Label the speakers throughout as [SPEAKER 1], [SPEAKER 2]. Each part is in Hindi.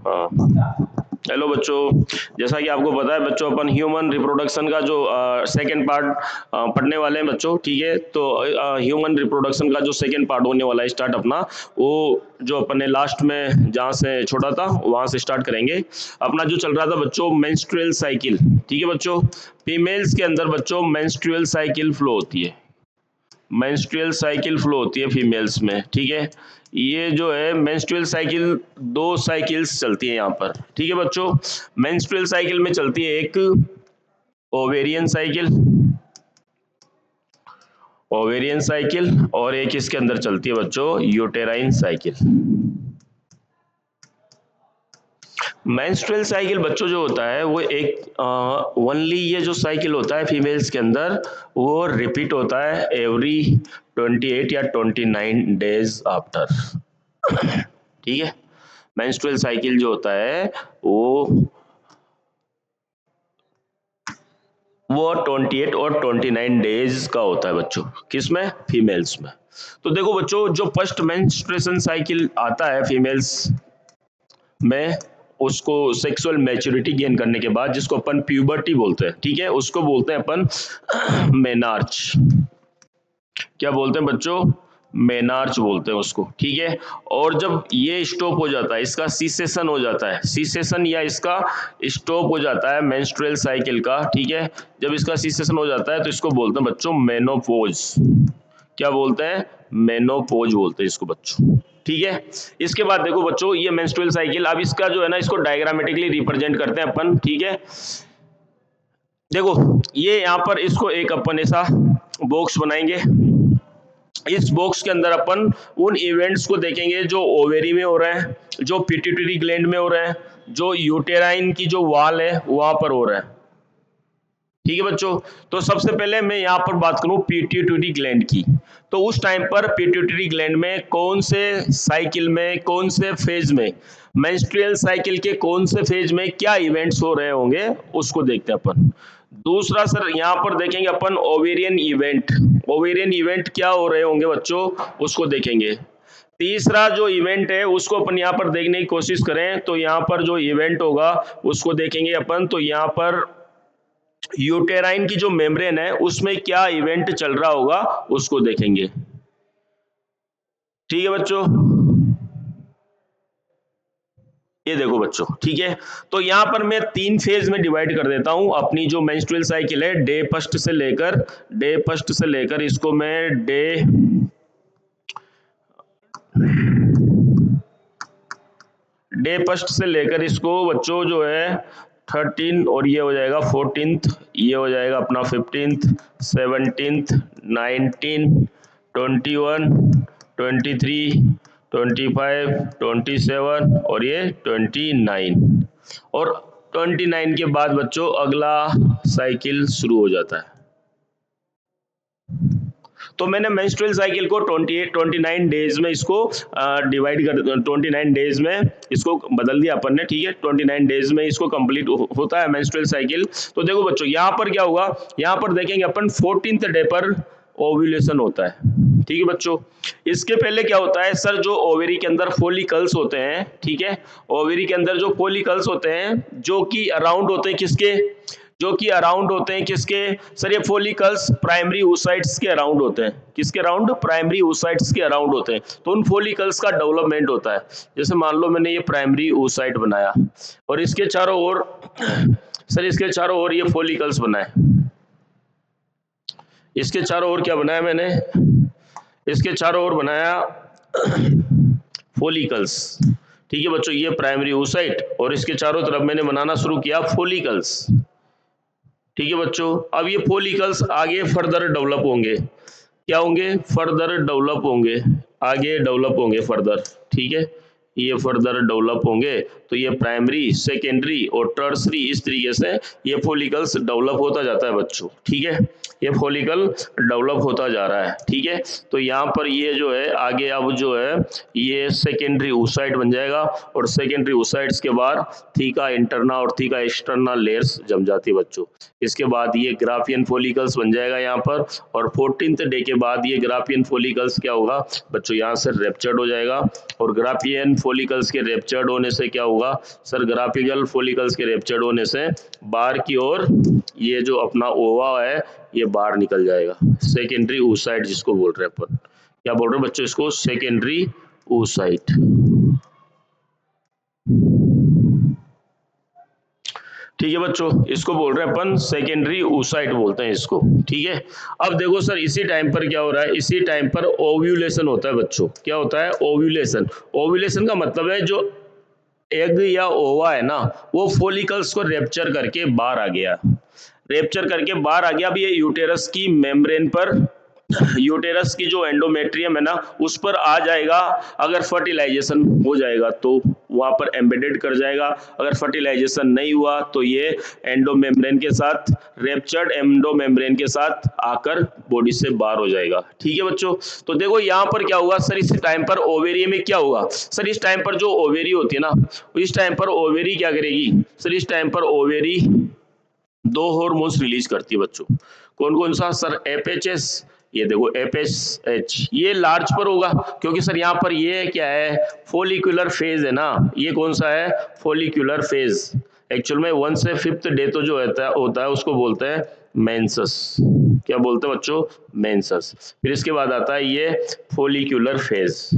[SPEAKER 1] हाँ, हेलो बच्चों, जैसा कि आपको पता है बच्चों, अपन ह्यूमन रिप्रोडक्शन का जो सेकंड पार्ट पढ़ने वाले हैं बच्चों, ठीक है। तो ह्यूमन रिप्रोडक्शन का जो सेकंड पार्ट होने वाला है स्टार्ट अपना, वो जो अपन ने लास्ट में जहाँ से छोड़ा था वहाँ से स्टार्ट करेंगे। अपना जो चल रहा था बच्चों मेंस्ट्रुअल साइकिल, ठीक है बच्चों। फीमेल्स के अंदर बच्चों मेंस्ट्रुअल साइकिल फ्लो होती है, मेंस्ट्रुअल साइकिल फ्लो होती है फीमेल्स में, ठीक है। ये जो है मेंस्ट्रुअल साइकिल, दो साइकिल्स चलती है यहाँ पर, ठीक है बच्चों। मेंस्ट्रुअल साइकिल में चलती है एक ओवेरियन साइकिल, ओवेरियन साइकिल, और एक इसके अंदर चलती है बच्चों यूटेराइन साइकिल। मेंस्ट्रुअल साइकिल बच्चों जो होता है वो एक ओनली ये जो साइकिल होता है फीमेल्स के अंदर, वो रिपीट होता है एवरी 28 या 29 डेज आफ्टर, ठीक है। मेंस्ट्रुअल साइकिल जो होता है वो 28 और 29 डेज का होता है बच्चों, किसमें? फीमेल्स में। तो देखो बच्चों, जो फर्स्ट मेंस्ट्रुएशन साइकिल आता है फीमेल्स में, उसको सेक्सुअल मैच्योरिटी गेन करने के बाद, जिसको अपन प्यूबर्टी बोलते हैं, ठीक है, उसको बोलते हैं अपन मेनार्च। क्या बोलते हैं बच्चों? मेनार्च बोलते हैं उसको, ठीक है। और जब ये स्टॉप हो जाता है, इसका सीसेशन हो जाता है, सीसेशन या इसका स्टॉप हो जाता है मेंस्ट्रुअल साइकिल का, ठीक है। जब इसका सीसेशन हो जाता है तो इसको बोलते हैं बच्चों मेनोपॉज। क्या बोलते हैं? मेनोपॉज बोलते हैं इसको बच्चों, ठीक है। इसके बाद देखो बच्चों, ये मेंस्ट्रुअल साइकिल, अब इसका जो है ना, इसको डायग्रामेटिकली रिप्रेजेंट करते हैं अपन, ठीक है। देखो ये यहाँ पर इसको एक अपन ऐसा बॉक्स बनाएंगे, इस बॉक्स के अंदर अपन उन इवेंट्स को देखेंगे जो ओवेरी में हो रहे हैं, जो पिट्यूटरी ग्लैंड में हो रहे हैं, जो यूटेराइन की जो वाल है वहां पर हो रहा है, ठीक है बच्चों। तो सबसे पहले मैं यहाँ पर बात करूं पिट्यूटरी ग्लैंड की, तो उस टाइम पर पिट्यूटरी ग्लैंड में कौन से साइकिल में, कौन से फेज में, मेंस्ट्रुअल साइकिल के कौन से फेज में क्या इवेंट्स हो रहे होंगे, उसको देखते हैं अपन। दूसरा सर यहाँ पर देखेंगे अपन ओवेरियन इवेंट, ओवेरियन इवेंट क्या हो रहे होंगे बच्चों, उसको देखेंगे। तीसरा जो इवेंट है उसको अपन यहाँ पर देखने की कोशिश करें, तो यहाँ पर जो इवेंट होगा उसको देखेंगे अपन। तो यहाँ पर यूटेराइन की जो मेम्ब्रेन है उसमें क्या इवेंट चल रहा होगा उसको देखेंगे, ठीक है बच्चों। ये देखो बच्चों, ठीक है। तो यहाँ पर मैं 3 फेज में डिवाइड कर देता हूं अपनी जो मेंस्ट्रुअल साइकिल है, डे फर्स्ट से लेकर इसको मैं डे फर्स्ट से लेकर इसको बच्चों जो है 13, और ये हो जाएगा 14th, ये हो जाएगा अपना 15th, 17th, 19, 21, 23, 25, 27 और ये 29, और 29 के बाद बच्चों अगला साइकिल शुरू हो जाता है। तो मैंने मेंस्ट्रुअल साइकिल को 29 डेज में इसको डिवाइड कर, 29 डेज में इसको बदल दिया अपन ने, ठीक है। 29 डेज में इसको कंप्लीट होता है मेंस्ट्रुअल साइकिल। तो देखो बच्चों यहाँ पर क्या होगा, यहाँ पर देखेंगे अपन 14th डे पर ओव्यूलेशन होता है, ठीक है बच्चों। इसके पहले क्या होता है सर, जो ओवेरी के अंदर फोलिकल्स होते हैं, ठीक है, ओवेरी के अंदर जो फोलिकल्स होते हैं जो कि अराउंड होते हैं किसके, जो कि अराउंड होते हैं किसके सर, ये फोलिकल्स प्राइमरी oocytes के अराउंड होते हैं, किसके अराउंड? प्राइमरी oocytes के अराउंड होते हैं। तो उन फोलिकल्स का डेवलपमेंट होता है। जैसे मान लो मैंने ये प्राइमरी oocyte बनाया और इसके चारों ओर सर, इसके चारों ओर ये फोलिकल्स बनाए, इसके चारों ओर क्या बनाया मैंने, इसके चारों ओर बनाया फोलिकल्स, ठीक है बच्चों। ये प्राइमरी oocyte और इसके चारों तरफ मैंने बनाना शुरू किया फोलिकल्स, ठीक है बच्चों। अब ये फोलिकल्स आगे फर्दर डेवलप होंगे, क्या होंगे? फर्दर डेवलप होंगे, आगे डेवलप होंगे फर्दर, ठीक है। ये फर्दर डेवलप होंगे, तो ये प्राइमरी, सेकेंडरी और टर्सरी, इस तरीके से ये फोलिकल्स डेवलप होता जाता है बच्चों, ठीक है। ये फोलिकल डेवलप होता जा रहा है, ठीक है। तो यहाँ पर ये जो है आगे अब जो है ये सेकेंडरी oocyte बन जाएगा, और सेकेंडरी oocytes के बाद थीका इंटरना और थीका एक्सटर्ना लेयर्स जम जाती है बच्चों। इसके बाद ये ग्राफियन फोलिकल्स बन जाएगा यहाँ पर, और 14th डे के बाद ये ग्राफियन फोलिकल्स क्या होगा बच्चों, यहाँ से रेप्चर्ड हो जाएगा, और ग्राफियन फॉलिकल्स के रेप्चर्ड होने से क्या होगा सर, ग्राफिकल फॉलिकल्स के रेप्चर्ड होने से बाहर की ओर ये जो अपना ओवा है ये बाहर निकल जाएगा। सेकेंडरी oocyte जिसको बोल रहे हैं अपन, क्या बोल रहे हैं बच्चों इसको, सेकेंडरी oocyte। ठीक है बच्चों, इसको बोल रहे हैं अपन सेकेंडरी oocyte बोलते हैं इसको। ठीक है, अब देखो सर इसी टाइम पर क्या हो रहा है, इसी टाइम पर ओव्यूलेशन होता है बच्चों। क्या होता है, ओव्यूलेशन। ओव्यूलेशन का मतलब है जो एग या ओवा है ना वो फॉलिकल्स को रेप्चर करके बाहर आ गया, रेप्चर करके बाहर आ गया। अब ये यूटेरस की मेम्ब्रेन पर, यूटेरस की जो एंडोमेट्रियम है ना उस पर आ जाएगा। अगर फर्टिलाइजेशन हो जाएगा तो वहां पर एम्बेडेड कर जाएगा, अगर फर्टिलाइजेशन नहीं हुआ तो ये एंडोमेम्ब्रेन के साथ, रेप्चर्ड एंडोमेम्ब्रेन के साथ आकर बॉडी से बाहर हो जाएगा। ठीक है बच्चों, तो देखो यहाँ पर क्या होगा सर, इस टाइम पर ओवेरी में क्या होगा सर, इस टाइम पर जो ओवेरी होती है ना, इस टाइम पर ओवेरी क्या करेगी सर, इस टाइम पर ओवेरी दो हार्मोन्स रिलीज करती है बच्चों। कौन कौन सा सर, एफएचएस, ये देखो एफएसएच, ये लार्ज पर होगा क्योंकि सर यहाँ पर ये क्या है, फॉलिकुलर फेज है ना, ये कौन सा है, फॉलिकुलर फेज। एक्चुअल में 1 से 5th डे तो जो होता है उसको बोलते हैं मेंसस। क्या बोलते हैं बच्चों, मेंसस। फिर इसके बाद आता है ये फॉलिकुलर फेज।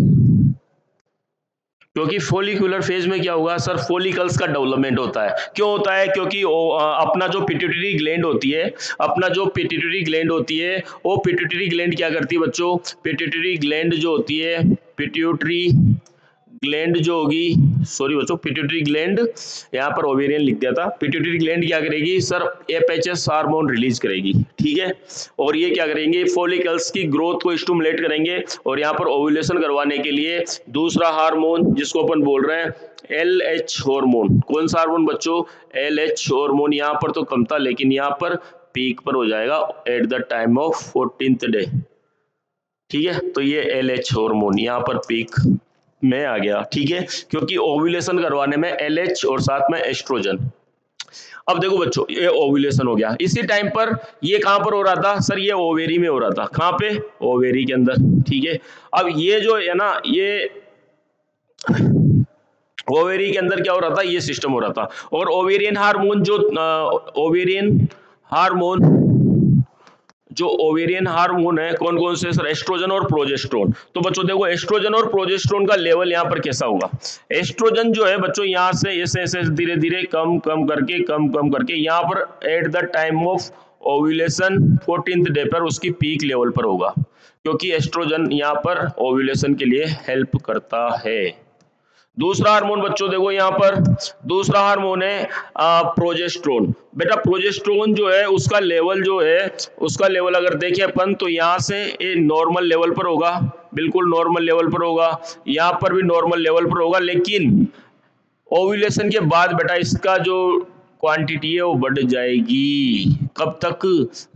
[SPEAKER 1] क्योंकि फॉलिकुलर फेज में क्या होगा सर, फॉलिकल्स का डेवलपमेंट होता है। क्यों होता है, क्योंकि अपना जो पिट्यूटरी ग्लैंड होती है, अपना जो पिट्यूटरी ग्लैंड होती है वो पिट्यूटरी ग्लैंड क्या करती है बच्चों, पिट्यूटरी ग्लैंड जो होती है, पिट्यूटरी ग्लैंड जो होगी, सॉरी बच्चों पिट्यूटरी ग्लैंड, यहाँ पर ओवेरियन लिख दिया था। पिट्यूटरी ग्लैंड क्या करेगी सर, एफएचएस हार्मोन रिलीज करेगी। ठीक है, और ये क्या करेंगे, फॉलिकल्स की ग्रोथ को स्टिमुलेट करेंगे। और यहाँ पर ओव्यूलेशन करवाने के लिए दूसरा हार्मोन जिसको अपन बोल रहे हैं एलएच हार्मोन, कौन सा हार्मोन बच्चों, एलएच हार्मोन। यहाँ पर तो कम था लेकिन यहाँ पर पीक पर हो जाएगा at the time of 14th day. ठीक है, तो ये एलएच हार्मोन यहाँ पर पीक में आ गया। ठीक है, क्योंकि ओव्यूलेशन करवाने में एलएच और साथ में एस्ट्रोजन। अब देखो बच्चों ये ओव्यूलेशन हो गया, इसी टाइम पर ये कहां पर हो रहा था सर, ये ओवेरी में हो रहा था। कहां पे, ओवेरी के अंदर। ठीक है, अब ये जो है ना, ये ओवेरी के अंदर क्या हो रहा था, ये सिस्टम हो रहा था। और ओवेरियन हार्मोन जो ओवेरियन हार्मोन जो ओवेरियन हार्मोन है कौन कौन से सर, एस्ट्रोजन और प्रोजेस्टेरोन। तो बच्चों देखो एस्ट्रोजन और प्रोजेस्टेरोन का लेवल यहाँ पर कैसा होगा, एस्ट्रोजन जो है बच्चों यहाँ से ऐसे धीरे धीरे कम कम करके यहाँ पर at the time of ovulation 14th day पर उसकी पीक लेवल पर होगा, क्योंकि एस्ट्रोजन यहाँ पर ओव्यूलेशन के लिए हेल्प करता है। दूसरा हार्मोन बच्चों देखो यहाँ पर, दूसरा हार्मोन है प्रोजेस्टेरोन। बेटा प्रोजेस्टेरोन जो है उसका लेवल जो है, उसका लेवल अगर देखें अपन तो यहाँ से ये नॉर्मल लेवल पर होगा, बिल्कुल नॉर्मल लेवल पर होगा, यहाँ पर भी नॉर्मल लेवल पर होगा। लेकिन ओव्यूलेशन के बाद बेटा इसका जो क्वांटिटी है वो बढ़ जाएगी। कब तक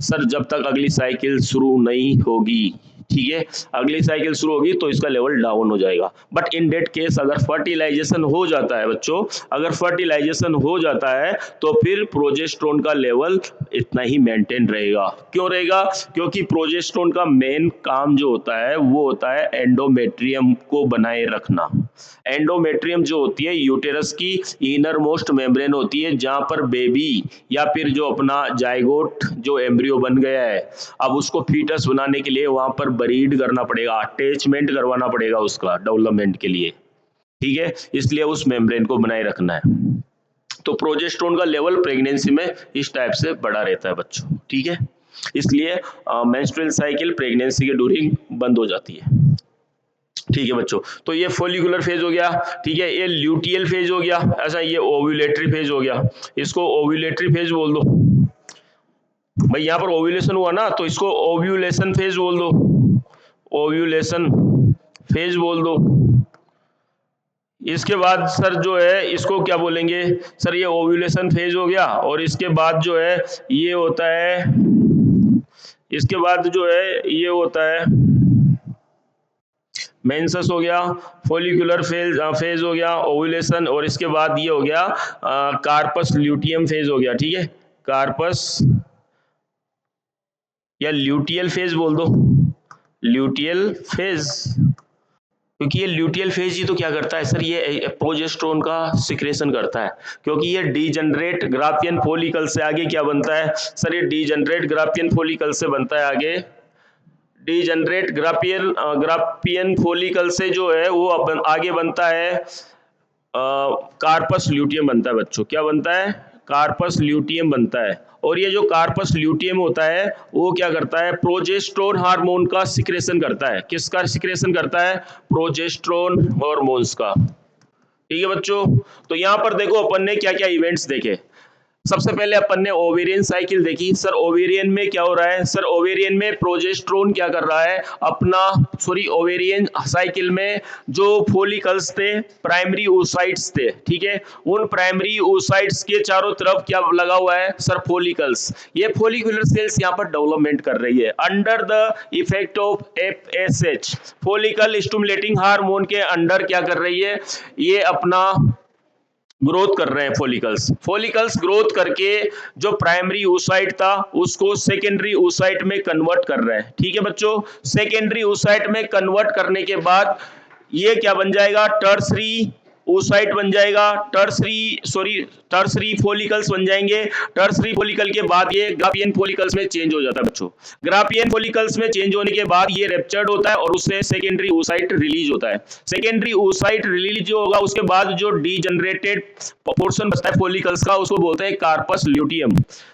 [SPEAKER 1] सर, जब तक अगली साइकिल शुरू नहीं होगी। ठीक है, अगली साइकिल शुरू होगी तो इसका लेवल डाउन हो जाएगा। बट इन डेट केस अगर फर्टिलाइजेशन हो जाता है बच्चों, अगर फर्टिलाइजेशन हो जाता है तो फिर प्रोजेस्टेरोन का लेवल इतना ही मेंटेन रहेगा। क्यों रहेगा, क्योंकि प्रोजेस्टेरोन का मेन काम जो होता है वो होता है एंडोमेट्रियम को बनाए रखना। एंडोमेट्रियम जो होती है यूटेरस की इनर मोस्ट मेम्ब्रेन होती है, जहां पर बेबी या फिर जो अपना जाइगोट जो एम्ब्रियो बन गया है, अब उसको फीटस बनाने के लिए वहां पर ब्रीड करना पड़ेगा, अटैचमेंट करवाना पड़ेगा उसका डेवलपमेंट के लिए। ठीक है, इसलिए उस मेम्ब्रेन को बनाए रखना है। तो प्रोजेस्टेरोन का लेवल प्रेगनेंसी में इस टाइप से बढ़ा रहता है बच्चों। ठीक है, इसलिए मेंस्ट्रुअल साइकिल प्रेगनेंसी के ड्यूरिंग बंद हो जाती है। ठीक है बच्चों, तो ये फोलिकुलर फेज हो गया। ठीक है, ये ल्यूटियल फेज हो गया, ऐसा ये ओव्यूलेटरी फेज हो गया, इसको ओव्यूलेटरी फेज बोल दो भाई। यहाँ पर ओव्यूलेशन हुआ ना तो इसको ओव्यूलेशन फेज बोल दो, ओव्यूलेशन फेज बोल दो। इसके बाद सर जो है इसको क्या बोलेंगे सर, ये ओव्यूलेशन फेज हो गया। और इसके बाद जो है ये होता है, इसके बाद जो है ये होता है मेंसस हो गया, फॉलिकुलर फेज हो गया, ओव्यूलेशन, और इसके बाद ये हो गया कार्पस ल्यूटियम फेज हो गया। ठीक है, कार्पस या ल्यूटियल फेज बोल दो, ल्यूटियल फेज। क्योंकि ये ल्यूटियल फेज ही तो क्या करता है सर, ये प्रोजेस्टेरोन का सिक्रेशन करता है, क्योंकि ये डीजनरेट ग्राफियन फॉलिकल से आगे क्या बनता है सर, ये डीजनरेट ग्राफियन फॉलिकल से बनता है आगे, डीजनरेट ग्राफियन फॉलिकल से जो है वो अपन आगे बनता है कार्पस ल्यूटियम बनता है बच्चों। क्या बनता है, कार्पस ल्यूटियम बनता है। और ये जो कार्पस ल्यूटियम होता है वो क्या करता है, प्रोजेस्टेरोन हार्मोन का सिक्रेशन करता है। किसका सिक्रेशन करता है, प्रोजेस्टेरोन हार्मोन्स का। ठीक है बच्चों, तो यहाँ पर देखो अपन ने क्या क्या इवेंट्स देखे। सबसे पहले अपन ने ओवेरियन साइकिल देखी। सर ओवेरियन में क्या हो रहा है, सर ओवेरियन में प्रोजेस्टेरोन क्या कर रहा है अपना, सॉरी ओवेरियन साइकिल में जो फॉलिकल्स थे, प्राइमरी oocytes थे, ठीक है, उन प्राइमरी oocytes के चारों तरफ क्या लगा हुआ है सर, फॉलिकल्स। ये फॉलिकुलर सेल्स यहाँ पर डेवलपमेंट कर रही है under the effect of FSH, follicle stimulating hormone के अंडर क्या कर रही है, ये अपना ग्रोथ कर रहे हैं फॉलिकल्स ग्रोथ करके जो प्राइमरी oocyte था उसको सेकेंडरी oocyte में कन्वर्ट कर रहे हैं। ठीक है बच्चों, सेकेंडरी oocyte में कन्वर्ट करने के बाद ये क्या बन जाएगा, टर्सरी oocyte बन जाएगा, टर्सरी फॉलिकल्स बन जाएंगे। टर्सरी फॉलिकल के बाद ये ग्राफियन फॉलिकल्स में चेंज हो जाता है बच्चों। ग्राफियन फॉलिकल्स में चेंज होने के बाद ये रेप्चर्ड होता है और उससे सेकेंडरी oocyte रिलीज होता है। सेकेंडरी oocyte रिलीज जो होगा उसके बाद जो डीजनरेटेड पोर्शन बचता है फॉलिकल्स का उसको बोलते हैं कार्पस ल्यूटियम।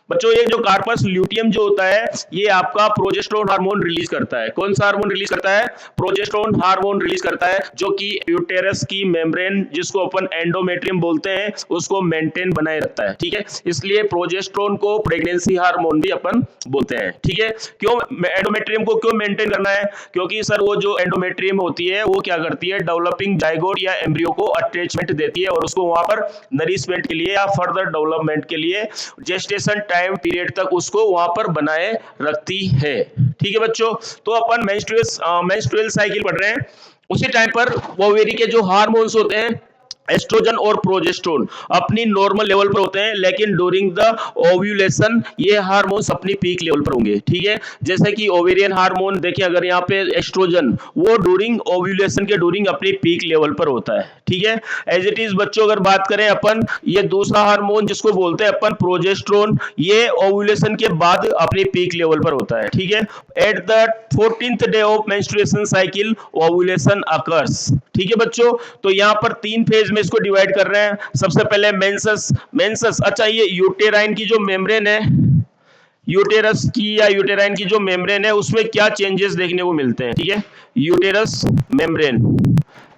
[SPEAKER 1] बच्चों ये जो कार्पस ल्यूटियम जो होता है ये आपका प्रोजेस्टेरोन हार्मोन रिलीज करता है। कौन सा हार्मोन रिलीज करता है, प्रोजेस्टेरोन हार्मोन रिलीज करता है, जो कि यूटेरस की मेम्ब्रेन जिसको अपन एंडोमेट्रियम बोलते हैं उसको मेंटेन बनाए रखता है। ठीक है, इसलिए प्रोजेस्टेरोन को प्रेगनेंसी हार्मोन भी अपन बोलते हैं। ठीक है, क्यों एंडोमेट्रियम को क्यों मेंटेन करना है, क्योंकि सर वो जो एंडोमेट्रियम होती है वो क्या करती है, डेवलपिंग जाइगोट या एम्ब्रियो को अटैचमेंट देती है और उसको वहां पर नरिशमेंट के लिए या फर्दर डेवलपमेंट के लिए जेस्टेशन टाइम पीरियड तक उसको वहां पर बनाए रखती है। ठीक है बच्चों, तो अपन मेंस्ट्रुअल साइकिल पढ़ रहे हैं, उसी टाइम पर ओवेरी के जो हार्मोन्स होते हैं एस्ट्रोजन और प्रोजेस्टेरोन अपनी नॉर्मल लेवल पर होते हैं, लेकिन ड्यूरिंग द ओव्यूलेशन ये हार्मोन्स अपनी पीक लेवल पर होंगे। ठीक है, जैसे कि ओवेरियन हार्मोन देखिए, अगर यहाँ पे एस्ट्रोजन वो ड्यूरिंग ओव्यूलेशन के ड्यूरिंग अपनी पीक लेवल पर होता है। ठीक है, एज इट इज बच्चों अगर बात करें अपन, ये दूसरा हार्मोन जिसको बोलते हैं अपन प्रोजेस्टेरोन, ये ओव्यूलेशन के बाद अपनी पीक लेवल पर होता है। ठीक है, at the 14th day of menstruation cycle ovulation occurs. ठीक है बच्चों, तो यहाँ पर 3 फेज में इसको डिवाइड कर रहे हैं। सबसे पहले मेंसस, अच्छा ये यूटेराइन की जो मेम्ब्रेन है, यूटेरस की या यूटेराइन की जो मेम्ब्रेन है उसमें क्या चेंजेस देखने को मिलते हैं। ठीक है, यूटेरस मेम्ब्रेन,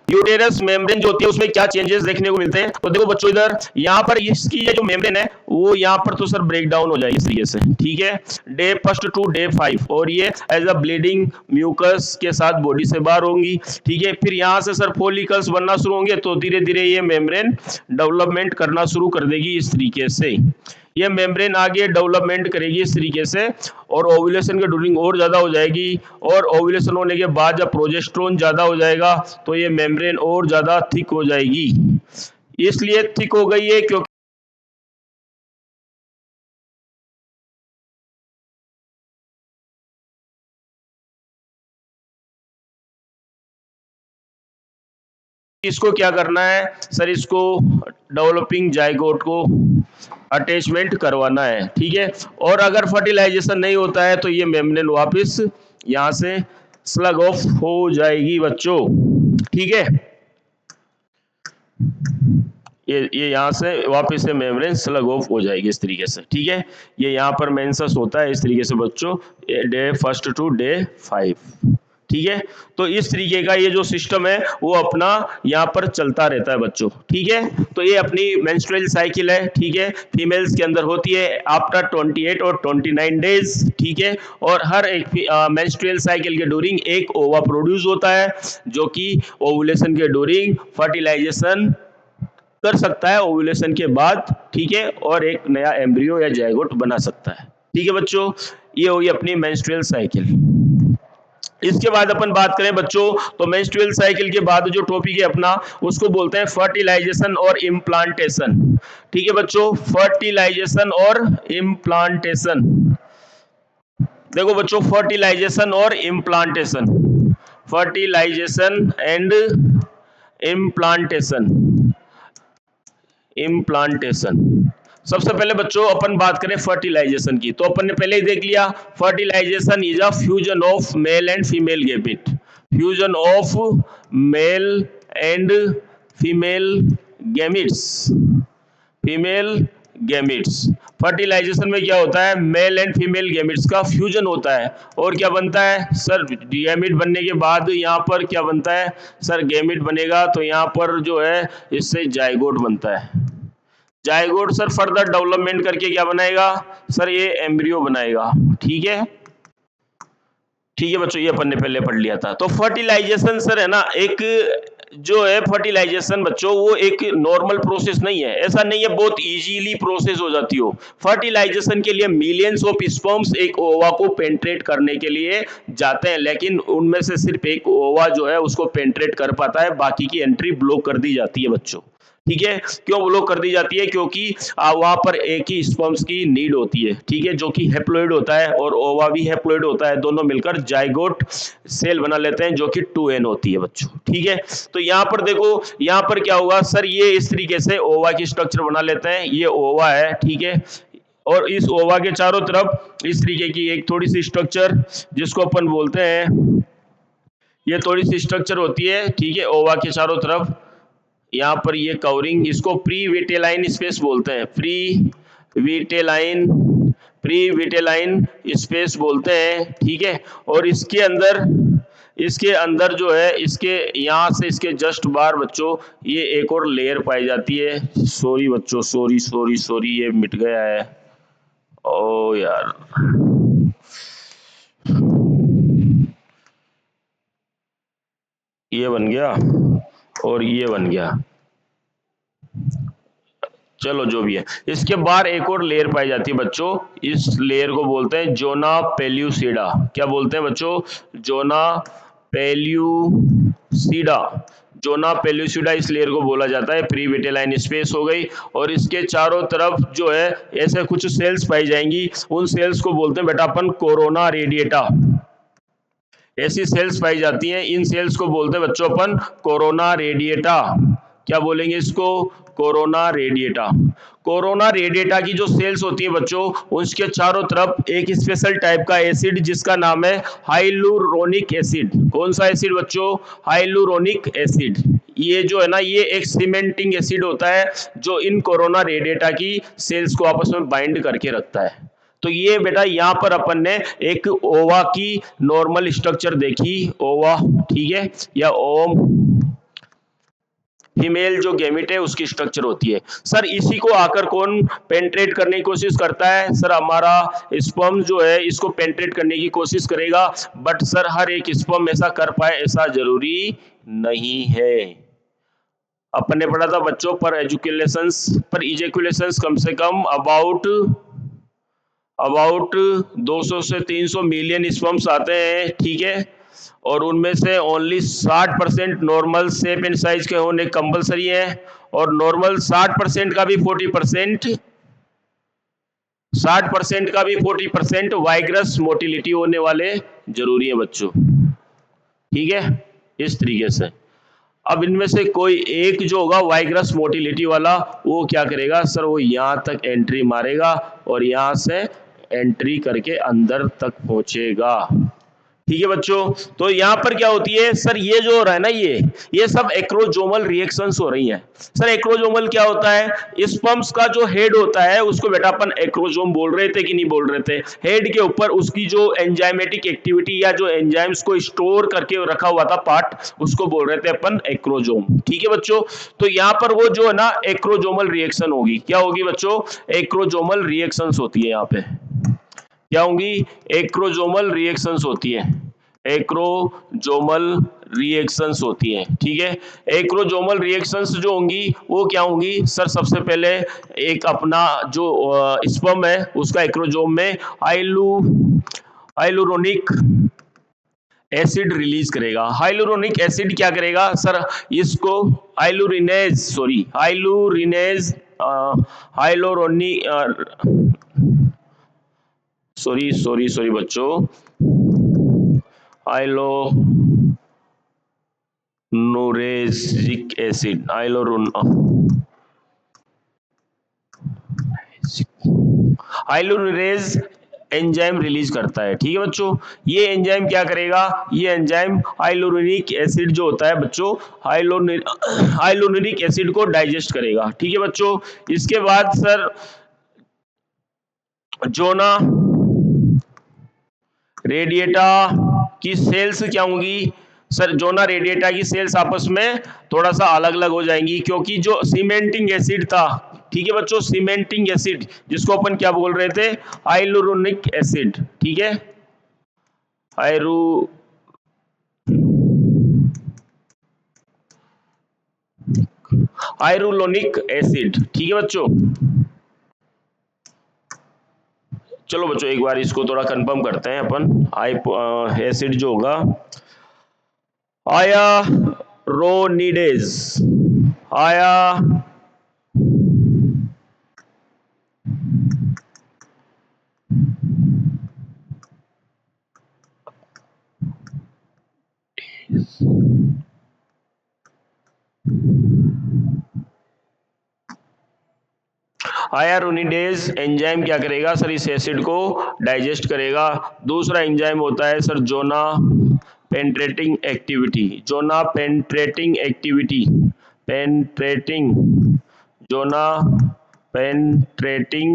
[SPEAKER 1] यूटेरस मेम्ब्रेन जो होती है उसमें क्या चेंजेस देखने को मिलते हैं। तो देखो बच्चों इधर यहाँ पर इसकी ये जो मेम्ब्रेन है वो यहाँ पर तो सर ब्रेक डाउन हो जाएगी इस तरीके से। ठीक है, डे 1 to day 5 और ये एज अ ब्लीडिंग म्यूकस के साथ बॉडी से बाहर होंगी। ठीक है, फिर यहाँ से सर फॉलिकल्स बनना शुरू होंगे तो धीरे धीरे ये मेम्ब्रेन डेवलपमेंट करना शुरू कर देगी इस तरीके से। ये मेम्ब्रेन आगे डेवलपमेंट करेगी इस तरीके से और ओव्यूलेशन के ड्यूरिंग और ज्यादा हो जाएगी, और ओव्यूलेशन होने के बाद जब प्रोजेस्टेरोन ज्यादा हो जाएगा तो ये मेम्ब्रेन और ज्यादा थिक हो जाएगी। इसलिए थिक हो गई है क्योंकि इसको क्या करना है सर, इसको डेवलपिंग जाइगोट को अटैचमेंट करवाना है। ठीक है, और अगर फर्टिलाइजेशन नहीं होता है तो ये मेम्ब्रेन वापस यहाँ से स्लग ऑफ हो जाएगी बच्चों। ठीक है, ये यहाँ से वापस से मेम्ब्रेन स्लग ऑफ हो जाएगी इस तरीके से। ठीक है, ये यहाँ पर मेंसस होता है इस तरीके से बच्चों, डे 1 to day 5। ठीक है, तो इस तरीके का ये जो सिस्टम है वो अपना यहाँ पर चलता रहता है बच्चों। ठीक है, तो ये अपनी मेंस्ट्रुअल साइकिल है। ठीक है, फीमेल्स के अंदर होती है आफ्टर 28 और 29 डेज। ठीक है, और हर एक मेंस्ट्रुअल साइकिल के ड्यूरिंग एक ओवा प्रोड्यूस होता है जो कि ओवुलेशन के ड्यूरिंग फर्टिलाइजेशन कर सकता है ओव्यूलेशन के बाद। ठीक है, और एक नया एम्ब्रियो या जायगोट बना सकता है। ठीक है बच्चों, ये होगी अपनी मेंस्ट्रुअल साइकिल। इसके बाद अपन बात करें बच्चों तो मेंस्ट्रुअल साइकिल के बाद जो टॉपिक है अपना उसको बोलते हैं फर्टिलाइजेशन और इम्प्लांटेशन। ठीक है बच्चों, फर्टिलाइजेशन और इम्प्लांटेशन। देखो बच्चों, फर्टिलाइजेशन और implantation, fertilization and implantation. Implantation सबसे पहले बच्चों अपन बात करें फर्टिलाइजेशन की, तो अपन ने पहले ही देख लिया fertilization is a fusion of male and female gamete. Fusion of male and female gametes. Female gametes. Fertilization में क्या होता है, मेल एंड फीमेल गैमेट्स का फ्यूजन होता है और क्या बनता है सर, गैमेट बनने के बाद यहाँ पर क्या बनता है सर, गैमेट बनेगा तो यहाँ पर जो है इससे जाइगोट बनता है। जाइगोट सर फर्दर डेवलपमेंट करके क्या बनाएगा सर, ये एम्ब्रियो बनाएगा। ठीक है, ठीक है बच्चों, ये अपन ने पहले पढ़ लिया था। तो फर्टिलाइजेशन सर है ना, एक जो है फर्टिलाइजेशन बच्चों वो एक नॉर्मल प्रोसेस नहीं है, ऐसा नहीं है बहुत इजीली प्रोसेस हो जाती हो। फर्टिलाइजेशन के लिए मिलियंस ऑफ स्पर्म्स एक ओवा को पेंट्रेट करने के लिए जाते हैं, लेकिन उनमें से सिर्फ एक ओवा जो है उसको पेंट्रेट कर पाता है, बाकी की एंट्री ब्लॉक कर दी जाती है बच्चों। ठीक है, क्यों ब्लॉक कर दी जाती है, क्योंकि वहां पर एक ही स्पर्म्स की नीड होती है। ठीक है, जो कि हैप्लॉइड होता है और ओवा भी हैप्लॉइड होता है, दोनों मिलकर जाइगोट सेल बना लेते हैं जो कि 2n होती है बच्चों। ठीक है, तो यहाँ पर देखो, यहाँ पर क्या होगा सर, ये इस तरीके से ओवा की स्ट्रक्चर बना लेते हैं, ये ओवा है। ठीक है, और इस ओवा के चारों तरफ इस तरीके की एक थोड़ी सी स्ट्रक्चर जिसको अपन बोलते हैं, ये थोड़ी सी स्ट्रक्चर होती है। ठीक है, ओवा के चारों तरफ यहाँ पर ये कवरिंग, इसको प्री विटेलाइन स्पेस बोलते हैं। विटेलाइन प्री विटेलाइन स्पेस बोलते हैं। ठीक है, और इसके अंदर जो है, इसके यहाँ से इसके जस्ट बाहर बच्चों ये एक और लेयर पाई जाती है। सॉरी बच्चों, सॉरी ये मिट गया है। ओ यार, ये बन गया और ये बन गया, चलो जो भी है। इसके बाहर एक और लेयर पाई जाती है बच्चों, इस लेयर को बोलते हैं जोना पेल्यूसिडा। क्या बोलते हैं बच्चों, जोना पेल्यूसिडा। जोना पेल्यूसिडा इस लेयर को बोला जाता है। प्री विटेलाइन स्पेस हो गई, और इसके चारों तरफ जो है ऐसे कुछ सेल्स पाई जाएंगी, उन सेल्स को बोलते हैं बेटा अपन कोरोना रेडिएटा। ऐसी सेल्स पाई जाती हैं, इन सेल्स को बोलते हैं बच्चों अपन कोरोना रेडिएटा। क्या बोलेंगे इसको, कोरोना रेडिएटा। कोरोना रेडिएटा की जो सेल्स होती है बच्चों, उसके चारों तरफ एक स्पेशल टाइप का एसिड जिसका नाम है हाइलुरोनिक एसिड। कौन सा एसिड बच्चों, हाइलुरोनिक एसिड। ये जो है ना, ये एक सीमेंटिंग एसिड होता है जो इन कोरोना रेडिएटा की सेल्स को आपस में बाइंड करके रखता है। तो ये बेटा यहाँ पर अपन ने एक ओवा की नॉर्मल स्ट्रक्चर देखी, ओवा। ठीक है, या ओम, फीमेल जो गैमेट है उसकी स्ट्रक्चर होती है। सर इसी को आकर कौन पेंट्रेट करने की कोशिश करता है सर, हमारा स्पर्म जो है इसको पेंट्रेट करने की कोशिश करेगा, बट सर हर एक स्पर्म ऐसा कर पाए ऐसा जरूरी नहीं है। अपन ने पढ़ा था बच्चों, पर इजेकुलेशंस कम से कम अबाउट 200 से 300 मिलियन स्पर्म्स आते हैं। ठीक है, और उनमें से only 60% normal shape and size के होने कंपलसरी है, और नॉर्मल 60% का भी 40% वाइग्रस मोटिलिटी होने वाले जरूरी है बच्चों। ठीक है, इस तरीके से। अब इनमें से कोई एक जो होगा वाइग्रस मोटिलिटी वाला, वो क्या करेगा सर, वो यहाँ तक एंट्री मारेगा और यहाँ से एंट्री करके अंदर तक पहुंचेगा। ठीक है बच्चों, तो यहाँ पर क्या होती है सर, ये जो हो रहा है ना, ये सब एक्रोजोमल रिएक्शंस हो रही हैं। सर एक्रोजोमल क्या होता है, स्पर्म्स का जो हेड होता है उसको बेटा अपन एक्रोजोम बोल रहे थे कि नहीं बोल रहे थे। हेड के ऊपर उसकी जो एंजाइमेटिक एक्टिविटी या जो एंजाइम्स को स्टोर करके रखा हुआ था पार्ट, उसको बोल रहे थे अपन एक्रोजोम। ठीक है बच्चों, तो यहाँ पर वो जो है ना एक्रोजोमल रिएक्शन होगी। क्या होगी बच्चों, एक्रोजोमल रिएक्शंस होती है। यहाँ पे क्या होंगी, एक्रोजोमल रिएक्शंस होती है। एक्रोजोमल रिएक्शंस होती हैं। ठीक है, एक्रोजोमल रिएक्शंस जो होंगी वो क्या होंगी सर, सबसे पहले एक अपना जो स्पर्म है उसका एक्रोजोम में हाइलुरोनिक एसिड रिलीज करेगा। हाइलुरोनिक एसिड क्या करेगा सर, इसको सॉरी बच्चों, नुरेसिक एसिड हाइलोनुरेज एंजाइम रिलीज करता है। ठीक है बच्चों, ये एंजाइम क्या करेगा, ये एंजाइम हाइलोनुरिक एसिड जो होता है बच्चों, हाइलोनुरिक एसिड को डाइजेस्ट करेगा। ठीक है बच्चों, इसके बाद सर जोना रेडिएटा की सेल्स क्या होंगी, सर जोना रेडिएटा की सेल्स आपस में थोड़ा सा अलग अलग हो जाएंगी, क्योंकि जो सीमेंटिंग एसिड था, ठीक है बच्चों, सीमेंटिंग एसिड जिसको अपन क्या बोल रहे थे, हाइलुरोनिक एसिड। ठीक है, हाइरुलोनिक एसिड। ठीक है बच्चों, चलो बच्चों एक बार इसको थोड़ा कंफर्म करते हैं अपन। एसिड जो होगा आयारोनिडेज, आया आयरोनिडेज एंजाइम क्या करेगा सर, इस एसिड को डाइजेस्ट करेगा। दूसरा एंजाइम होता है सर जोना पेंट्रेटिंग एक्टिविटी, जोना पेंट्रेटिंग एक्टिविटी, पेंट्रेटिंग, जोना पेंट्रेटिंग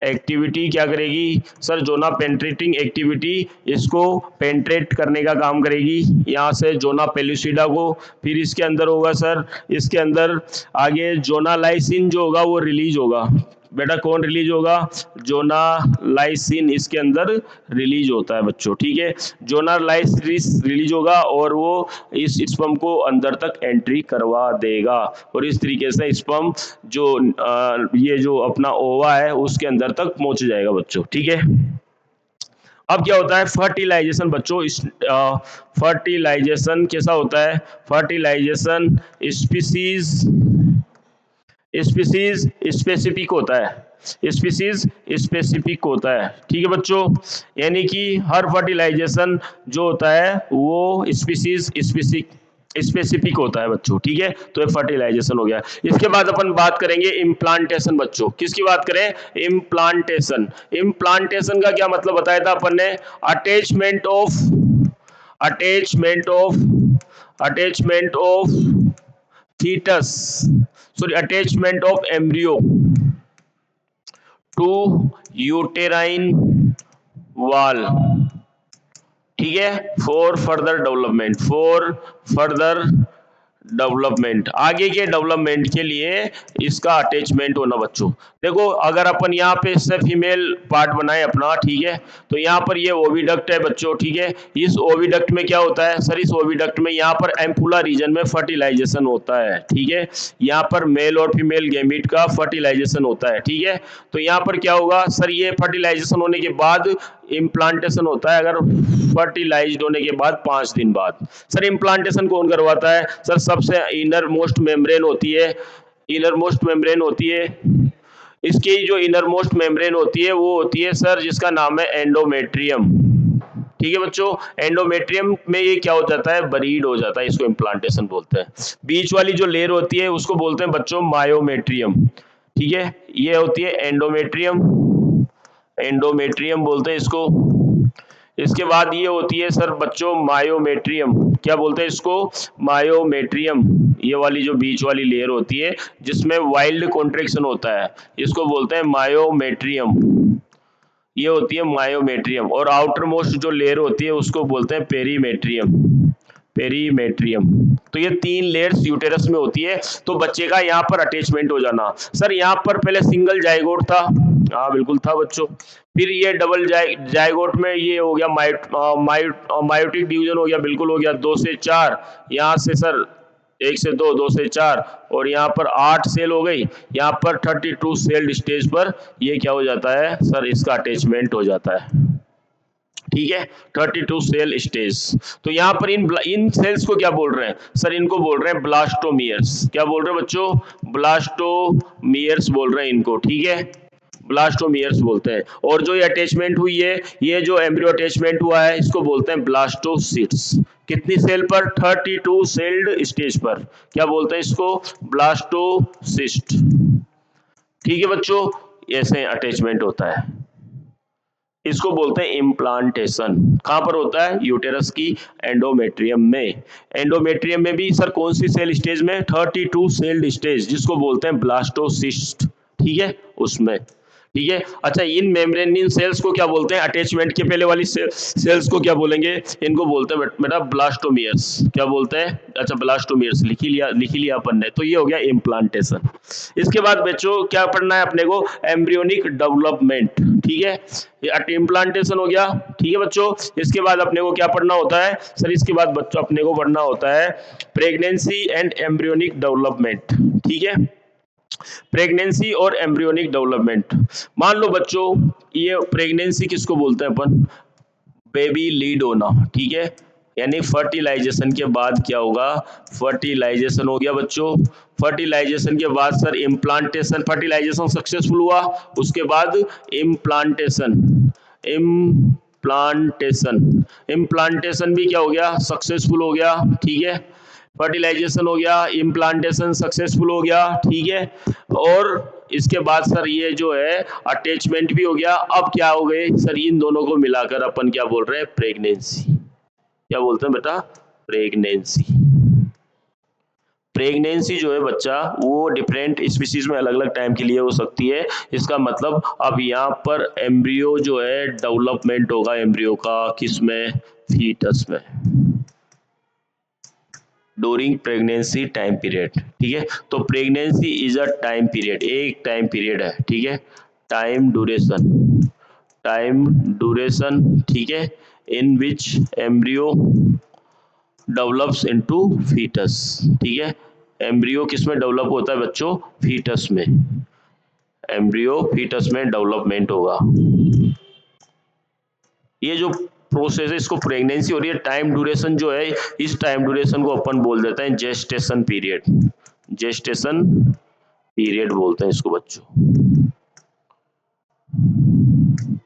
[SPEAKER 1] एक्टिविटी क्या करेगी सर, जोना पेंट्रेटिंग एक्टिविटी इसको पेंट्रेट करने का काम करेगी यहाँ से जोना पेलुसिडा को। फिर इसके अंदर होगा सर, इसके अंदर आगे जोनालाइसिन जो होगा वो रिलीज होगा। बेटा कौन रिलीज होगा, जोनालाइसिन इसके अंदर रिलीज होता है बच्चों। ठीक है, जोनालाइसिन रिलीज होगा और वो इस स्पर्म को अंदर तक एंट्री करवा देगा, और इस तरीके से स्पर्म जो ये जो अपना ओवा है उसके अंदर तक पहुंच जाएगा बच्चों। ठीक है, अब क्या होता है फर्टिलाइजेशन बच्चों, इस फर्टिलाइजेशन कैसा होता है, फर्टिलाइजेशन स्पीसीज स्पीसीज स्पेसिफिक होता है, स्पीसीज स्पेसिफिक होता है। ठीक है बच्चों, यानी कि हर फर्टिलाइजेशन जो होता है वो स्पीसीज स्पेसिफिक होता है बच्चों। ठीक है, तो ये फर्टिलाइजेशन हो गया। इसके बाद अपन बात करेंगे इम्प्लांटेशन बच्चों, किसकी बात करें, इम्प्लांटेशन। इम्प्लांटेशन का क्या मतलब बताया था अपन ने, attachment of attachment of attachment of fetus, sorry, attachment of embryo to uterine wall। ठीक है, for further development, for further development, आगे के डेवलपमेंट के लिए इसका अटैचमेंट होना बच्चों। देखो अगर अपन यहाँ पे इससे फीमेल पार्ट बनाए अपना, ठीक है, तो यहाँ पर ये ओविडक्ट है बच्चों। ठीक है, इस ओविडक्ट में क्या होता है सर, इस ओविडक्ट में यहाँ पर एम्पुला रीजन में फर्टिलाइजेशन होता है। ठीक है, यहाँ पर मेल और फीमेल गैमीट का फर्टिलाइजेशन होता है। ठीक है, तो यहाँ पर क्या होगा सर, ये फर्टिलाइजेशन होने के बाद इम्प्लांटेशन होता है, अगर फर्टिलाइज्ड होने के बाद 5 दिन बाद। सर इम्प्लांटेशन कौन करवाता है सर, सबसे इनर मोस्ट मेम्ब्रेन होती है, इनर मोस्ट मेम्ब्रेन होती है, इसकी जो इनर मोस्ट मेम्ब्रेन होती है वो होती है सर जिसका नाम है एंडोमेट्रियम। ठीक है बच्चों, एंडोमेट्रियम में ये क्या हो जाता है, बरीड हो जाता है, इसको इम्प्लांटेशन बोलते हैं। बीच वाली जो लेयर होती है उसको बोलते हैं बच्चों मायोमेट्रियम। ठीक है, ये होती है एंडोमेट्रियम, एंडोमेट्रियम बोलते हैं इसको। इसके बाद ये होती है सर बच्चों मायोमेट्रियम, क्या बोलते हैं इसको, मायोमेट्रियम। ये वाली जो बीच वाली लेयर होती है जिसमें वाइल्ड कॉन्ट्रैक्शन होता है, इसको बोलते हैं मायोमेट्रियम, ये होती है मायोमेट्रियम। और आउटर मोस्ट जो लेयर होती है उसको बोलते हैं पेरीमेट्रियम, पेरीमेट्रियम। तो ये 3 लेयर्स यूटेरस में होती है। तो बच्चे का यहाँ पर अटैचमेंट हो जाना, सर यहाँ पर पहले सिंगल जाइगोट था, हाँ बिल्कुल था बच्चों, फिर ये डबल जाइगोट में ये हो गया मायोटिक डिवीजन हो गया, बिल्कुल हो गया, 2 से 4, यहाँ से सर 1 से 2, 2 से 4, और यहाँ पर 8 सेल हो गई, यहाँ पर 32 सेल्ड स्टेज पर ये क्या हो जाता है सर, इसका अटैचमेंट हो जाता है। ठीक है, 32 सेल स्टेज। तो यहाँ पर इन सेल्स को क्या बोल रहे हैं सर, इनको बोल रहे हैं ब्लास्टोमियर्स। क्या बोल रहे हैं बच्चों, ब्लास्टोमियर्स बोल रहे हैं इनको। ठीक है, ब्लास्टोमियर्स बोलते हैं। और जो ये अटैचमेंट हुई है, ये जो एम्ब्रियो अटैचमेंट हुआ है इसको बोलते हैं ब्लास्टोसिट्स। कितनी सेल पर? 32 सेल्ड स्टेज पर। क्या बोलते हैं इसको? ब्लास्टोसिस्ट। ठीक है बच्चों, ऐसे अटैचमेंट होता है। इसको बोलते हैं इम्प्लांटेशन। कहां पर होता है? यूटेरस की एंडोमेट्रियम में। एंडोमेट्रियम में भी सर कौन सी सेल स्टेज में? 32 सेल्ड स्टेज, जिसको बोलते हैं ब्लास्टोसिस्ट। ठीक है, उसमें। ठीक है, अच्छा, इन मेम्ब्रेनिन सेल्स को क्या बोलते हैं? अटैचमेंट के पहले वाली सेल्स को क्या बोलेंगे? इनको बोलते हैं बेटा ब्लास्टोमियर्स। क्या बोलते हैं? अच्छा, ब्लास्टोमियर्स लिख लिया अपन ने। तो ये हो गया इम्प्लांटेशन। इसके बाद बच्चों क्या पढ़ना है अपने को? Embryonic development. ठीक है, ये इम्प्लांटेशन हो गया। ठीक है बच्चों, इसके बाद अपने को क्या पढ़ना होता है? सर इसके बाद बच्चों अपने को पढ़ना होता है प्रेगनेंसी एंड एम्ब्रियोनिक डेवलपमेंट। ठीक है, प्रेगनेंसी और एम्ब्रियोनिक डेवलपमेंट। मान लो बच्चों, ये प्रेगनेंसी किसको बोलते हैं अपन? बेबी लीड होना। ठीक है, यानी फर्टिलाइजेशन के बाद क्या होगा? फर्टिलाइजेशन हो गया बच्चों। फर्टिलाइजेशन के बाद सर इम्प्लांटेशन। फर्टिलाइजेशन सक्सेसफुल हुआ, उसके बाद इम्प्लांटेशन। इम्प्लांटेशन इम्प्लांटेशन भी क्या हो गया? सक्सेसफुल हो गया। ठीक है, फर्टिलाइजेशन हो गया, इम्प्लांटेशन सक्सेसफुल हो गया। ठीक है, और इसके बाद सर ये जो है अटैचमेंट भी हो गया। अब क्या हो गए सर? इन दोनों को मिलाकर अपन क्या बोल रहे हैं? प्रेगनेंसी। क्या बोलते हैं बेटा? प्रेगनेंसी। प्रेगनेंसी जो है बच्चा, वो डिफरेंट स्पीसीज में अलग अलग टाइम के लिए हो सकती है। इसका मतलब अब यहाँ पर एम्ब्रियो जो है डेवलपमेंट होगा एम्ब्रियो का, किसमें? फीटस में, ड्यूरिंग प्रेगनेंसी टाइम पीरियड। ठीक है, तो pregnancy is a time period, एक टाइम पीरियड है। ठीक है, टाइम ड्यूरेशन, टाइम ड्यूरेशन। ठीक है, इन विच एम्ब्रियो डेवलप्स इनटू फीटस। ठीक है, एम्ब्रियो किसमें डेवलप होता है बच्चों? फीटस में। एम्ब्रियो फीटस में डेवलपमेंट होगा। ये जो प्रोसेस है, इसको प्रेगनेंसी हो रही है। टाइम ड्यूरेशन जो है, इस टाइम ड्यूरेशन को अपन बोल देते हैं जेस्टेशन पीरियड। जेस्टेशन पीरियड बोलते हैं इसको बच्चों।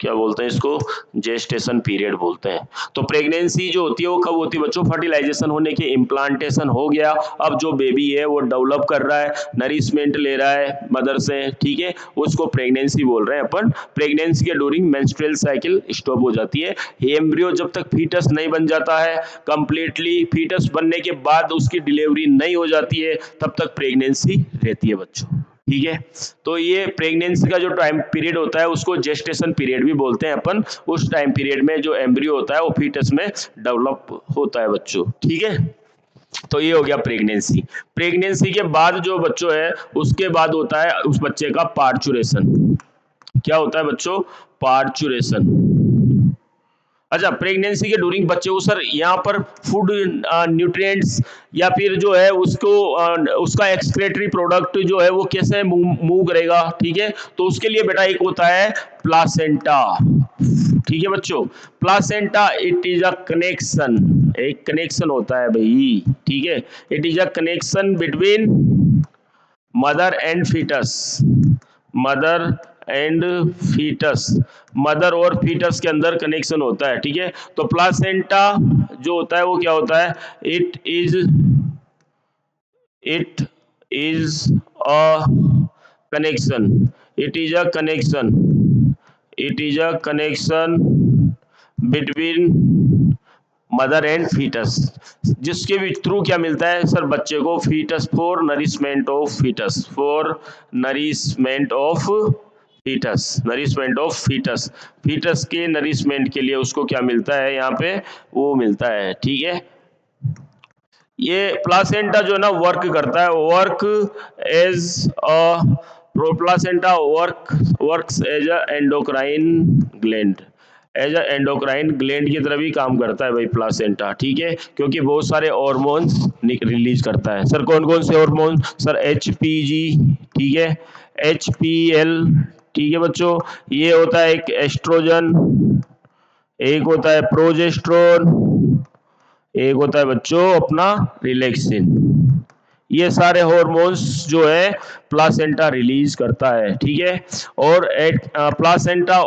[SPEAKER 1] क्या बोलते हैं इसको? जेस्टेशन पीरियड बोलते हैं। तो प्रेगनेंसी जो होती है वो कब होती है बच्चों? फर्टिलाइजेशन होने के, इम्प्लांटेशन हो गया, अब जो बेबी है वो डेवलप कर रहा है, नरिशमेंट ले रहा है मदर से। ठीक है, उसको प्रेगनेंसी बोल रहे हैं अपन। प्रेगनेंसी के ड्यूरिंग मेंस्ट्रुअल साइकिल स्टॉप हो जाती है। एम्ब्रियो जब तक फीटस नहीं बन जाता है कंप्लीटली, फीटस बनने के बाद उसकी डिलीवरी नहीं हो जाती है, तब तक प्रेगनेंसी रहती है बच्चों। ठीक है, तो ये प्रेगनेंसी का जो टाइम पीरियड होता है उसको जेस्टेशन पीरियड भी बोलते हैं अपन। उस टाइम पीरियड में जो एम्ब्रियो होता है वो फीटस में डेवलप होता है बच्चों। ठीक है, तो ये हो गया प्रेगनेंसी। प्रेगनेंसी के बाद जो बच्चों है, उसके बाद होता है उस बच्चे का पार्चुरेशन। क्या होता है बच्चों? पार्चुरेशन। अच्छा, प्रेगनेंसी के ड्यूरिंग बच्चे को सर यहाँ पर फूड न्यूट्रिएंट्स या फिर जो है उसको उसका एक्सक्रेटरी प्रोडक्ट जो है वो कैसे मूव करेगा? ठीक है, तो उसके लिए बेटा एक होता है प्लासेंटा। ठीक है बच्चों, placenta it is a connection, एक कनेक्शन होता है भाई। ठीक है, it is a connection between mother and fetus. Mother and fetus, mother और फीटस के अंदर कनेक्शन होता है। ठीक है, तो प्लासेंटा जो होता है वो क्या होता है? It is a connection, it is a connection, it is a connection between mother and fetus, जिसके भी थ्रू क्या मिलता है सर बच्चे को? Fetus, for nourishment of fetus, for nourishment of fetus, nourishment of fetus. Fetus के नरिशमेंट के लिए उसको क्या मिलता है यहाँ पे? वो मिलता है। ठीक है, ये प्लासेंटा जो है ना वर्क करता है, work as a placenta works as a endocrine gland, as a endocrine gland की तरह भी काम करता है भाई प्लासेंटा। ठीक है, क्योंकि बहुत सारे हार्मोन्स रिलीज करता है। सर कौन कौन से हार्मोन? सर HPG, ठीक है, HPL। ठीक है बच्चों, ये होता है एक एस्ट्रोजन, एक होता है प्रोजेस्टेरोन, एक होता है बच्चों अपना रिलैक्सिन। ये सारे हार्मोन्स जो है प्लासेंटा रिलीज करता है। ठीक है, और placenta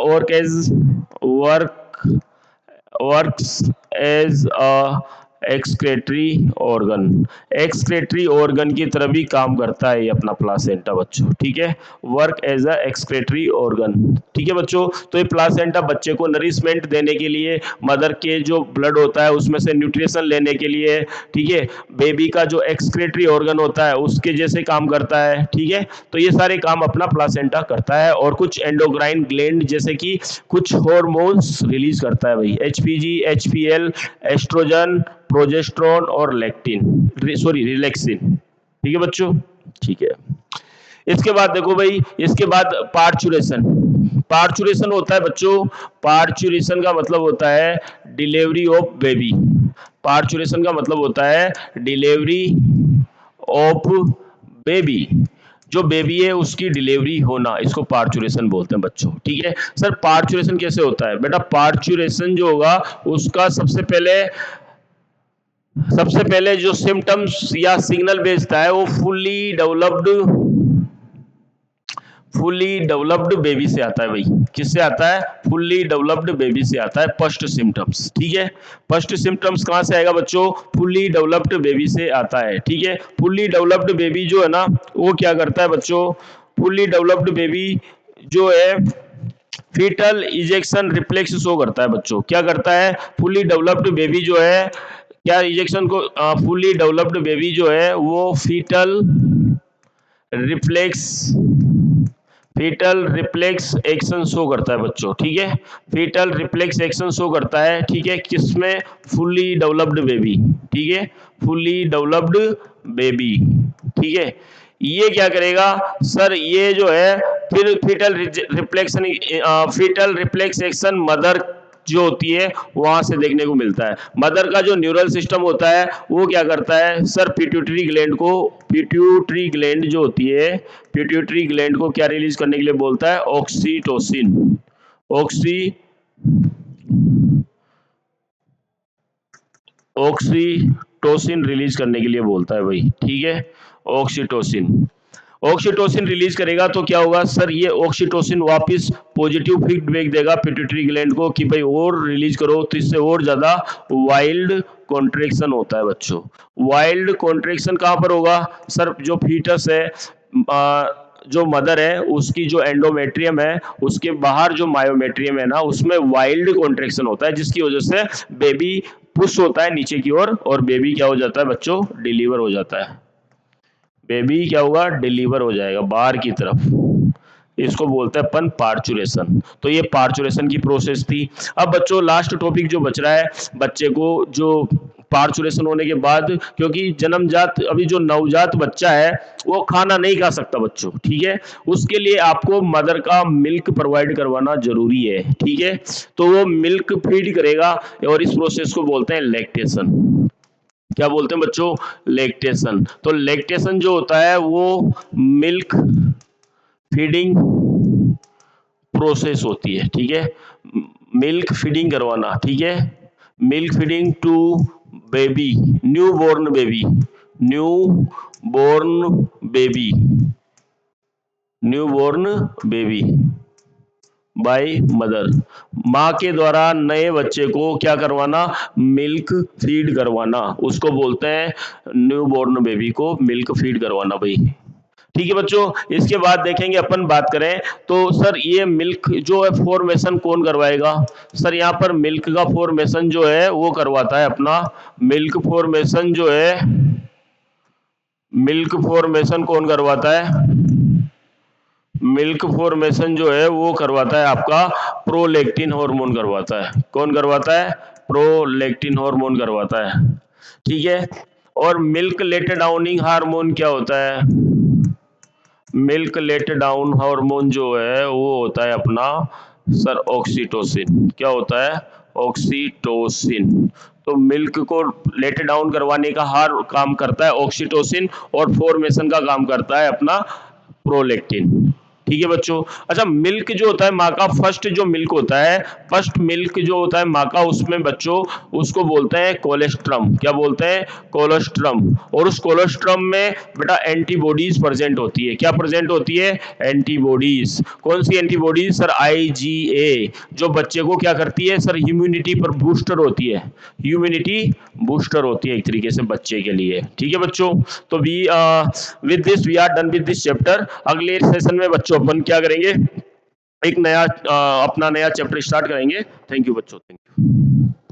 [SPEAKER 1] works as a excretory organ, excretory organ की तरह भी काम करता है ये अपना प्लासेंटा बच्चों, ठीक है, work as a excretory organ, ठीक है बच्चों। तो ये प्लासेंटा बच्चे को नरिशमेंट देने के लिए, मदर के जो ब्लड होता है उसमें से न्यूट्रिशन लेने के लिए, ठीक है, बेबी का जो एक्सक्रेटरी ऑर्गन होता है उसके जैसे काम करता है, ठीक है। तो ये सारे काम अपना प्लासेंटा करता है, और कुछ एंडोक्राइन ग्लैंड जैसे कि कुछ हार्मोन्स रिलीज करता है भाई, एचपीजी, एचपीएल, एस्ट्रोजन, प्रोजेस्टेरोन और लेक्टिन, सॉरी रिलैक्सिन, ठीक है बच्चों, ठीक है। इसके बाद देखो भाई, इसके बाद पार्चुरेशन, पार्चुरेशन होता है बच्चों, पार्चुरेशन का मतलब होता है डिलीवरी ऑफ बेबी, पार्चुरेशन का मतलब होता है डिलीवरी ऑफ बेबी, जो बेबी है उसकी डिलीवरी होना, इसको पार्चुरेशन बोलते हैं बच्चों, ठीक है। सर पार्चुरेशन कैसे होता है बेटा, पार्चुरेशन जो होगा उसका सबसे पहले जो सिम्टम्स या सिग्नल भेजता है वो फुल्ली डेवलप्ड बेबी से आता है भाई, किससे आता है, फुल्ली डेवलप्ड बेबी से आता है फर्स्ट सिम्टम्स, ठीक है। फर्स्ट सिम्टम्स कहां से आएगा बच्चों, फुल्ली डेवलप्ड बेबी से आता है, ठीक है। फुल्ली डेवलप्ड बेबी जो है ना वो क्या करता है बच्चों, फुल्ली डेवलप्ड बेबी जो है फीटल इजेक्शन रिफ्लेक्स शो करता है बच्चों, क्या करता है, फुल्ली डेवलप्ड बेबी जो है क्या इजेक्शन को, फुल्ली डेवलप्ड बेबी जो है वो reflex fetal reflex action show करता है बच्चों, ठीक है, फीटल रिफ्लेक्स एक्शन शो करता है, ठीक है, किसमें, फुल्ली डेवलप्ड बेबी, ठीक है, फुल्ली डेवलप्ड बेबी, ठीक है। ये क्या करेगा सर, ये जो है फिर फीटल रिफ्लेक्स एक्शन मदर जो होती है वहां से देखने को मिलता है। मदर का जो न्यूरल सिस्टम होता है वो क्या करता है सर, पिट्यूटरी ग्लैंड जो होती है, पिट्यूटरी ग्लैंड को क्या रिलीज करने के लिए बोलता है, ऑक्सीटोसिन, ऑक्सीटोसिन रिलीज करने के लिए बोलता है भाई, ठीक है, ऑक्सीटोसिन, ऑक्सीटोसिन रिलीज करेगा तो क्या होगा सर, ये ऑक्सीटोसिन वापस पॉजिटिव फीडबैक देगा पिट्यूटरी ग्लैंड को कि भाई और रिलीज करो, तो इससे और ज्यादा वाइल्ड कॉन्ट्रैक्शन होता है बच्चों। वाइल्ड कॉन्ट्रैक्शन कहां पर होगा सर, जो फीटस है, जो मदर है उसकी जो एंडोमेट्रियम है उसके बाहर जो मायोमेट्रियम है ना उसमें वाइल्ड कॉन्ट्रैक्शन होता है, जिसकी वजह से बेबी पुश होता है नीचे की ओर और बेबी क्या हो जाता है बच्चों, डिलीवर हो जाता है, बेबी क्या होगा, डिलीवर हो जाएगा बाहर की तरफ, इसको बोलते हैं अपन पार्चुरेशन। तो ये पार्चुरेशन की प्रोसेस थी। अब बच्चों लास्ट टॉपिक जो बच रहा है, बच्चे को जो पार्चुरेशन होने के बाद, क्योंकि जन्मजात अभी जो नवजात बच्चा है वो खाना नहीं खा सकता बच्चों, ठीक है, उसके लिए आपको मदर का मिल्क प्रोवाइड करवाना जरूरी है, ठीक है, तो वो मिल्क फीड करेगा और इस प्रोसेस को बोलते हैं लैक्टेशन। क्या बोलते हैं बच्चों, लैक्टेशन। तो लैक्टेशन जो होता है वो मिल्क फीडिंग प्रोसेस होती है, ठीक है, मिल्क फीडिंग करवाना, ठीक है, milk feeding to baby, newborn baby, newborn baby, newborn baby by mother, माँ के द्वारा नए बच्चे को क्या करवाना, मिल्क फीड करवाना, उसको बोलते हैं न्यू बोर्न बेबी को मिल्क फीड करवाना भाई, ठीक है बच्चों। इसके बाद देखेंगे अपन बात करें तो सर ये मिल्क जो है फॉर्मेशन कौन करवाएगा, सर यहाँ पर मिल्क का फॉर्मेशन जो है वो करवाता है अपना, मिल्क फॉर्मेशन जो है, मिल्क फॉर्मेशन कौन करवाता है, मिल्क फॉर्मेशन जो है वो करवाता है आपका प्रोलैक्टिन हार्मोन करवाता है, कौन करवाता है, प्रोलैक्टिन हार्मोन करवाता है, ठीक है। और मिल्क लेट डाउनिंग हार्मोन क्या होता है, मिल्क लेट डाउन हार्मोन जो है वो होता है अपना सर ऑक्सीटोसिन, क्या होता है, ऑक्सीटोसिन। तो मिल्क को लेट डाउन करवाने का हर काम करता है ऑक्सीटोसिन और फॉर्मेशन का काम करता है अपना प्रोलैक्टिन, ठीक है बच्चों। अच्छा, मिल्क जो होता है माँ का, फर्स्ट जो मिल्क होता है, फर्स्ट मिल्क जो होता है माँ का, उसमें बच्चों उसको बोलते हैं कोलेस्ट्रम। क्या बोलते हैं? कोलेस्ट्रम। और उस कोलेस्ट्रम में बेटा एंटीबॉडीज प्रेजेंट होती है। क्या प्रेजेंट होती है? एंटीबॉडीज। कौन सी एंटीबॉडीज सर? आईजीए, जो बच्चे को क्या करती है सर? ह्यूमिनिटी पर बूस्टर होती है। ह्यूमिनिटी बूस्टर होती है एक तरीके से बच्चे के लिए। ठीक है बच्चों। तो we with this we are done with this chapter. अगले सेशन में बच्चों अपन क्या करेंगे? एक नया अपना नया चैप्टर स्टार्ट करेंगे। थैंक यू बच्चों, थैंक यू।